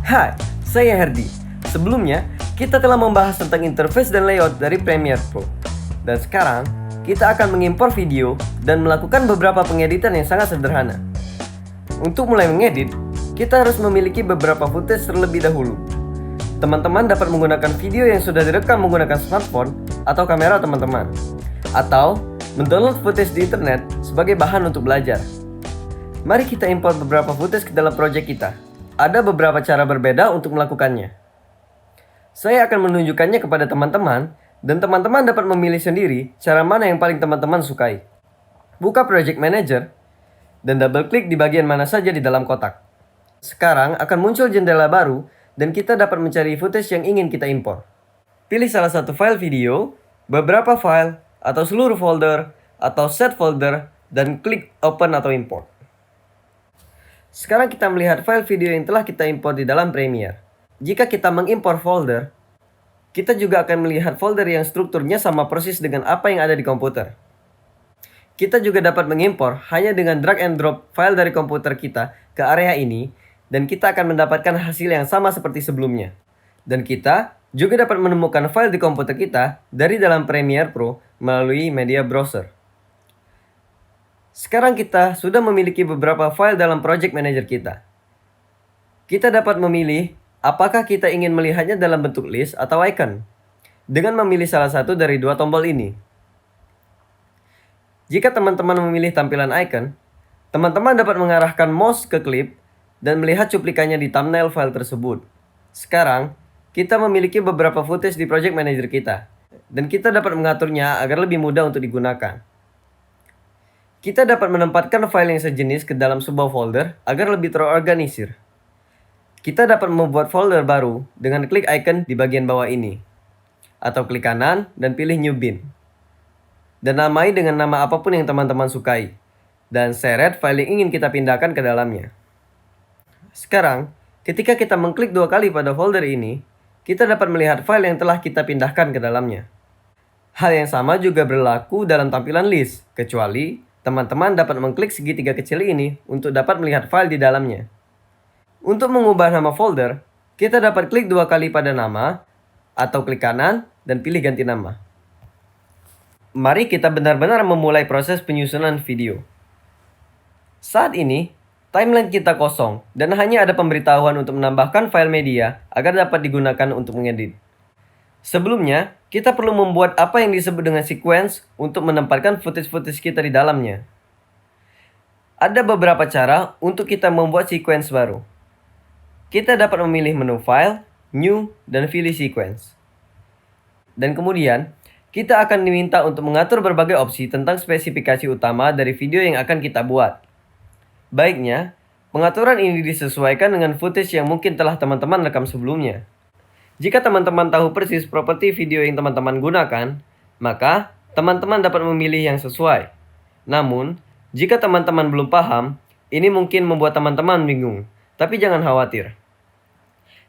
Hai, saya Herdi. Sebelumnya, kita telah membahas tentang interface dan layout dari Premiere Pro. Dan sekarang, kita akan mengimpor video dan melakukan beberapa pengeditan yang sangat sederhana. Untuk mulai mengedit, kita harus memiliki beberapa footage terlebih dahulu. Teman-teman dapat menggunakan video yang sudah direkam menggunakan smartphone atau kamera teman-teman, atau mendownload footage di internet sebagai bahan untuk belajar. Mari kita import beberapa footage ke dalam project kita. Ada beberapa cara berbeda untuk melakukannya. Saya akan menunjukkannya kepada teman-teman, dan teman-teman dapat memilih sendiri cara mana yang paling teman-teman sukai. Buka Project Manager, dan double klik di bagian mana saja di dalam kotak. Sekarang akan muncul jendela baru, dan kita dapat mencari footage yang ingin kita impor. Pilih salah satu file video, beberapa file, atau seluruh folder, atau set folder, dan klik Open atau Import. Sekarang kita melihat file video yang telah kita import di dalam Premiere. Jika kita mengimpor folder, kita juga akan melihat folder yang strukturnya sama persis dengan apa yang ada di komputer. Kita juga dapat mengimpor hanya dengan drag and drop file dari komputer kita ke area ini, dan kita akan mendapatkan hasil yang sama seperti sebelumnya. Dan kita juga dapat menemukan file di komputer kita dari dalam Premiere Pro melalui media browser. Sekarang kita sudah memiliki beberapa file dalam Project Manager kita. Kita dapat memilih apakah kita ingin melihatnya dalam bentuk list atau icon, dengan memilih salah satu dari dua tombol ini. Jika teman-teman memilih tampilan icon, teman-teman dapat mengarahkan mouse ke klip dan melihat cuplikannya di thumbnail file tersebut. Sekarang, kita memiliki beberapa footage di Project Manager kita, dan kita dapat mengaturnya agar lebih mudah untuk digunakan. Kita dapat menempatkan file yang sejenis ke dalam sebuah folder agar lebih terorganisir. Kita dapat membuat folder baru dengan klik icon di bagian bawah ini, atau klik kanan dan pilih New Bin. Dan namai dengan nama apapun yang teman-teman sukai, dan seret file yang ingin kita pindahkan ke dalamnya. Sekarang, ketika kita mengklik 2 kali pada folder ini, kita dapat melihat file yang telah kita pindahkan ke dalamnya. Hal yang sama juga berlaku dalam tampilan list, kecuali teman-teman dapat mengklik segitiga kecil ini untuk dapat melihat file di dalamnya. Untuk mengubah nama folder, kita dapat klik 2 kali pada nama, atau klik kanan dan pilih ganti nama. Mari kita benar-benar memulai proses penyusunan video. Saat ini, timeline kita kosong dan hanya ada pemberitahuan untuk menambahkan file media agar dapat digunakan untuk mengedit. Sebelumnya, kita perlu membuat apa yang disebut dengan sequence untuk menempatkan footage-footage kita di dalamnya. Ada beberapa cara untuk kita membuat sequence baru. Kita dapat memilih menu File, New, dan pilih Sequence. Dan kemudian, kita akan diminta untuk mengatur berbagai opsi tentang spesifikasi utama dari video yang akan kita buat. Baiknya, pengaturan ini disesuaikan dengan footage yang mungkin telah teman-teman rekam sebelumnya. Jika teman-teman tahu persis properti video yang teman-teman gunakan, maka teman-teman dapat memilih yang sesuai. Namun, jika teman-teman belum paham, ini mungkin membuat teman-teman bingung, tapi jangan khawatir.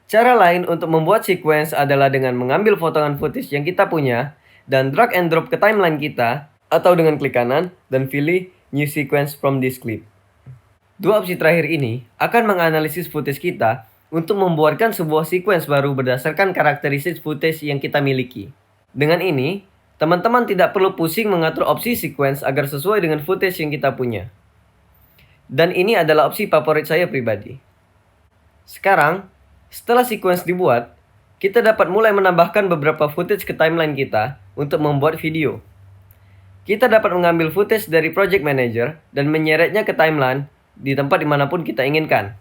Cara lain untuk membuat sequence adalah dengan mengambil potongan footage yang kita punya dan drag and drop ke timeline kita, atau dengan klik kanan dan pilih New Sequence from this clip. Dua opsi terakhir ini akan menganalisis footage kita untuk membuatkan sebuah sequence baru berdasarkan karakteristik footage yang kita miliki. Dengan ini, teman-teman tidak perlu pusing mengatur opsi sequence agar sesuai dengan footage yang kita punya. Dan ini adalah opsi favorit saya pribadi. Sekarang, setelah sequence dibuat, kita dapat mulai menambahkan beberapa footage ke timeline kita untuk membuat video. Kita dapat mengambil footage dari Project Manager dan menyeretnya ke timeline di tempat dimanapun kita inginkan.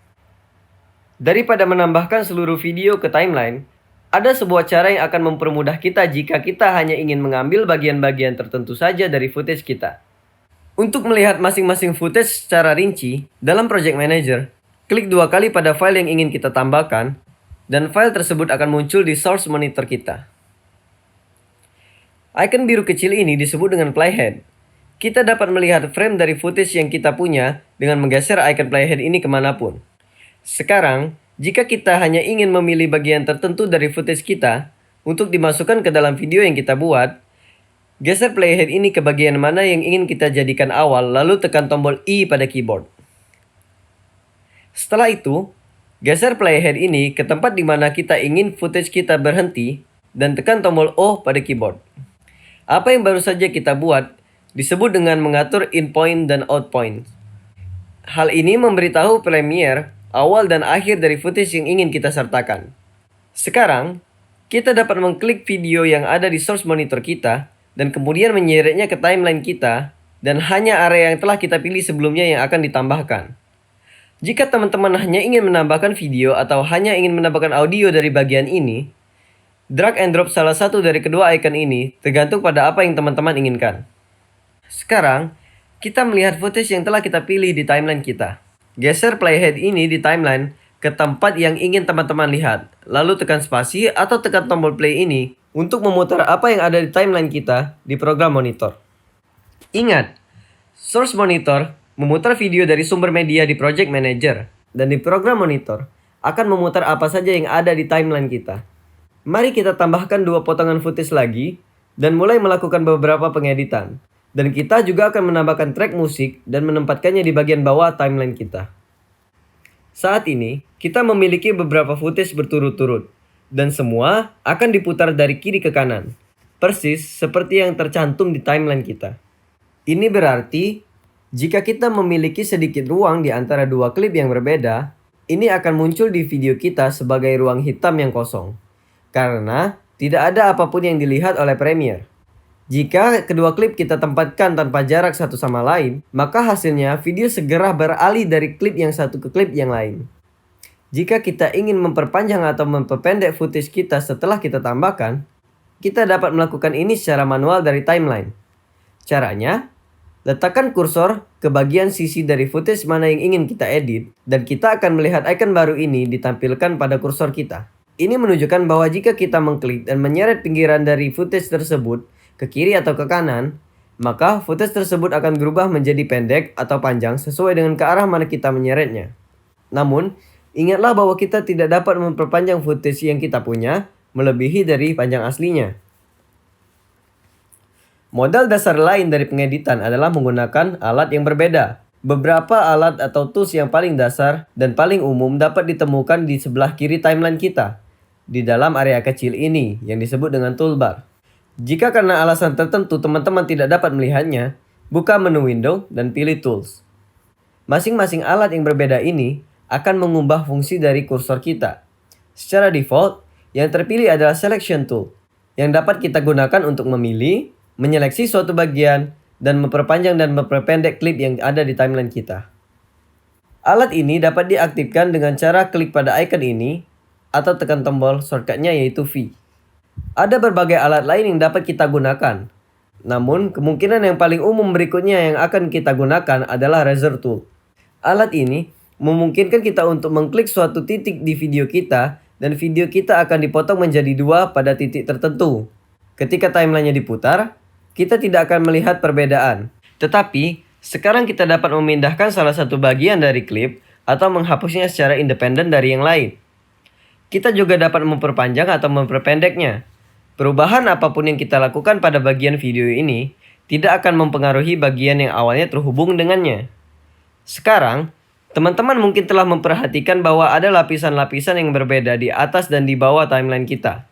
Daripada menambahkan seluruh video ke timeline, ada sebuah cara yang akan mempermudah kita jika kita hanya ingin mengambil bagian-bagian tertentu saja dari footage kita. Untuk melihat masing-masing footage secara rinci, dalam Project Manager, klik 2 kali pada file yang ingin kita tambahkan, dan file tersebut akan muncul di source monitor kita. Icon biru kecil ini disebut dengan playhead. Kita dapat melihat frame dari footage yang kita punya dengan menggeser icon playhead ini kemanapun. Sekarang, jika kita hanya ingin memilih bagian tertentu dari footage kita untuk dimasukkan ke dalam video yang kita buat, geser playhead ini ke bagian mana yang ingin kita jadikan awal, lalu tekan tombol I pada keyboard. Setelah itu, Geser playhead ini ke tempat di mana kita ingin footage kita berhenti dan tekan tombol O pada keyboard. Apa yang baru saja kita buat disebut dengan mengatur in point dan out point. Hal ini memberitahu Premiere awal dan akhir dari footage yang ingin kita sertakan. Sekarang, kita dapat mengklik video yang ada di source monitor kita dan kemudian menyeretnya ke timeline kita dan hanya area yang telah kita pilih sebelumnya yang akan ditambahkan. Jika teman-teman hanya ingin menambahkan video atau hanya ingin menambahkan audio dari bagian ini, drag and drop salah satu dari kedua icon ini tergantung pada apa yang teman-teman inginkan. Sekarang, kita melihat footage yang telah kita pilih di timeline kita. Geser playhead ini di timeline ke tempat yang ingin teman-teman lihat, lalu tekan spasi atau tekan tombol play ini untuk memutar apa yang ada di timeline kita di program monitor. Ingat, source monitor memutar video dari sumber media di Project Manager, dan di program monitor akan memutar apa saja yang ada di timeline kita. Mari kita tambahkan 2 potongan footage lagi dan mulai melakukan beberapa pengeditan. Dan kita juga akan menambahkan track musik dan menempatkannya di bagian bawah timeline kita. Saat ini, kita memiliki beberapa footage berturut-turut, dan semua akan diputar dari kiri ke kanan, persis seperti yang tercantum di timeline kita. Ini berarti, jika kita memiliki sedikit ruang di antara 2 klip yang berbeda, ini akan muncul di video kita sebagai ruang hitam yang kosong, karena tidak ada apapun yang dilihat oleh Premiere. Jika kedua klip kita tempatkan tanpa jarak satu sama lain, maka hasilnya video segera beralih dari klip yang satu ke klip yang lain. Jika kita ingin memperpanjang atau memperpendek footage kita setelah kita tambahkan, kita dapat melakukan ini secara manual dari timeline. Caranya, letakkan kursor ke bagian sisi dari footage mana yang ingin kita edit, dan kita akan melihat icon baru ini ditampilkan pada kursor kita. Ini menunjukkan bahwa jika kita mengklik dan menyeret pinggiran dari footage tersebut ke kiri atau ke kanan, maka footage tersebut akan berubah menjadi pendek atau panjang sesuai dengan ke arah mana kita menyeretnya. Namun, ingatlah bahwa kita tidak dapat memperpanjang footage yang kita punya melebihi dari panjang aslinya. Modal dasar lain dari pengeditan adalah menggunakan alat yang berbeda. Beberapa alat atau tools yang paling dasar dan paling umum dapat ditemukan di sebelah kiri timeline kita, di dalam area kecil ini yang disebut dengan toolbar. Jika karena alasan tertentu teman-teman tidak dapat melihatnya, buka menu window dan pilih tools. Masing-masing alat yang berbeda ini akan mengubah fungsi dari kursor kita. Secara default, yang terpilih adalah selection tool, yang dapat kita gunakan untuk memilih, menyeleksi suatu bagian, dan memperpanjang dan memperpendek klip yang ada di timeline kita. Alat ini dapat diaktifkan dengan cara klik pada icon ini, atau tekan tombol shortcutnya yaitu V. Ada berbagai alat lain yang dapat kita gunakan. Namun, kemungkinan yang paling umum berikutnya yang akan kita gunakan adalah razor tool. Alat ini memungkinkan kita untuk mengklik suatu titik di video kita dan video kita akan dipotong menjadi 2 pada titik tertentu. Ketika timelinenya diputar, kita tidak akan melihat perbedaan. Tetapi, sekarang kita dapat memindahkan salah satu bagian dari klip atau menghapusnya secara independen dari yang lain. Kita juga dapat memperpanjang atau memperpendeknya. Perubahan apapun yang kita lakukan pada bagian video ini tidak akan mempengaruhi bagian yang awalnya terhubung dengannya. Sekarang, teman-teman mungkin telah memperhatikan bahwa ada lapisan-lapisan yang berbeda di atas dan di bawah timeline kita.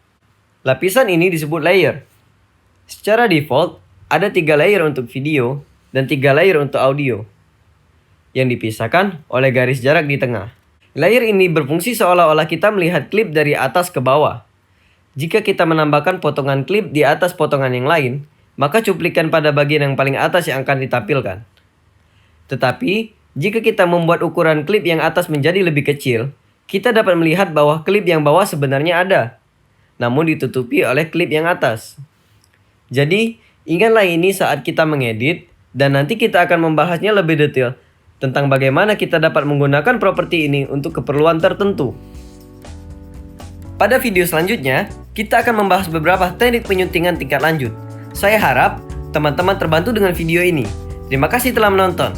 Lapisan ini disebut layer. Secara default, ada 3 layer untuk video dan 3 layer untuk audio, yang dipisahkan oleh garis jarak di tengah. Layer ini berfungsi seolah-olah kita melihat klip dari atas ke bawah. Jika kita menambahkan potongan klip di atas potongan yang lain, maka cuplikan pada bagian yang paling atas yang akan ditampilkan. Tetapi, jika kita membuat ukuran klip yang atas menjadi lebih kecil, kita dapat melihat bahwa klip yang bawah sebenarnya ada, namun ditutupi oleh klip yang atas. Jadi, ingatlah ini saat kita mengedit, dan nanti kita akan membahasnya lebih detail tentang bagaimana kita dapat menggunakan properti ini untuk keperluan tertentu. Pada video selanjutnya, kita akan membahas beberapa teknik penyuntingan tingkat lanjut. Saya harap teman-teman terbantu dengan video ini. Terima kasih telah menonton.